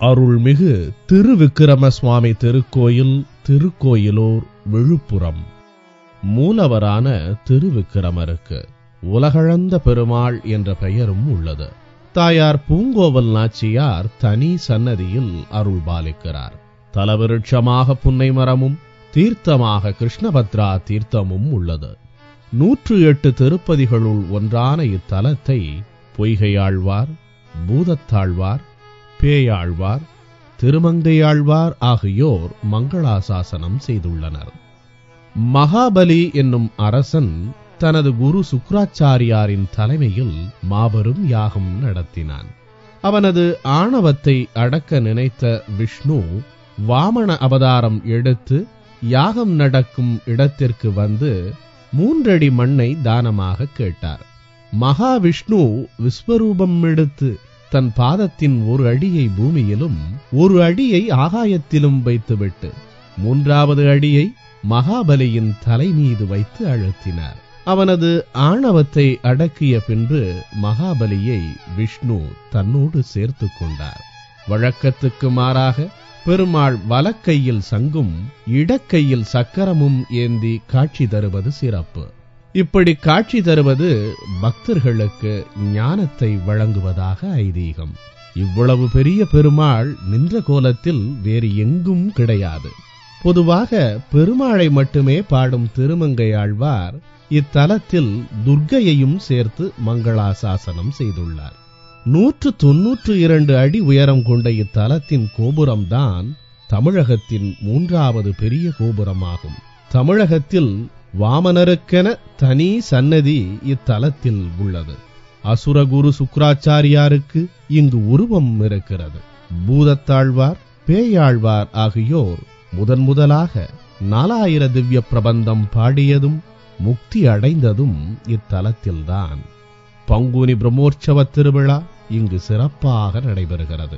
அருள்மிகு திருவிக்கிரம சுவாமி திருக்கோயில், திருக்கோயிலூர், விழுப்புரம். மூலவரான திருவிக்கிரமருக்கு உலகளந்த பெருமாள் என்ற பெயரும் உள்ளது. தாயார் பூங்கோவல் நாச்சியார் தனி சன்னதியில் அருள் பாலிக்கிறார். தலவிருட்சமாக புன்னை மரமும் தீர்த்தமாக கிருஷ்ணபத்ரா தீர்த்தமும் உள்ளது. 108 திருப்பதிகளுள் ஒன்றான இத்தலத்தை பொய்கையாழ்வார், பூதத்தாழ்வார், பேயாழ்வார், திருமங்கையாழ்வார் ஆகியோர் மங்களாசாசனம் செய்துள்ளனர். மகாபலி என்னும் அரசன் தனது குரு சுக்ராச்சாரியாரின் தலைமையில் மாபெரும் யாகம் நடத்தினான். அவனது ஆணவத்தை அடக்க நினைத்த விஷ்ணு வாமன அவதாரம் எடுத்து யாகம் நடக்கும் இடத்திற்கு வந்து 3 அடி மண்ணை தானமாக கேட்டார். மகாவிஷ்ணு விஸ்வரூபம் எடுத்து தன் பாதத்தின் 1 அடியை பூமியிலும் 1 அடியை ஆகாயத்திலும் வைத்துவிட்டு 3வது அடியை மகாபலியின் தலை மீது வைத்து அழுத்தினார். அவனது ஆணவத்தை அடக்கிய பின்பு மகாபலியை விஷ்ணு தன்னோடு சேர்த்து கொண்டார். வழக்கத்துக்கு மாறாக பெருமாள் வலக்கையில் சங்கும் இடக்கையில் சக்கரமும் ஏந்தி காட்சி தருவது சிறப்பு. இப்படி காட்சி தருவது பக்தர்களுக்கு ஞானத்தை வழங்குவதாக ஐதீகம். இவ்வளவு பெரிய பெருமாள் நின்ற கோலத்தில் வேறு எங்கும் கிடையாது. பொதுவாக பெருமாளை மட்டுமே பாடும் திருமங்கையாழ்வார் இத்தலத்தில் துர்க்கையையும் சேர்த்து மங்களாசாசனம் செய்துள்ளார். 192 அடி உயரம் கொண்ட இத்தலத்தின் கோபுரம்தான் தமிழகத்தின் 3வது பெரிய கோபுரமாகும். தமிழகத்தில் வாமனருக்கென தனி சன்னதி இத்தலத்தில் உள்ளது. அசுரகுரு சுக்ராச்சாரியாருக்கு இங்கு உருவம் இருக்கிறது. பூதத்தாழ்வார், பேயாழ்வார் ஆகியோர் முதலாக 4000 திவ்ய பிரபந்தம் பாடியதும் முக்தி அடைந்ததும் இத்தலத்தில்தான். பங்குனி பிரம்மோற்சவ திருவிழா இங்கு சிறப்பாக நடைபெறுகிறது.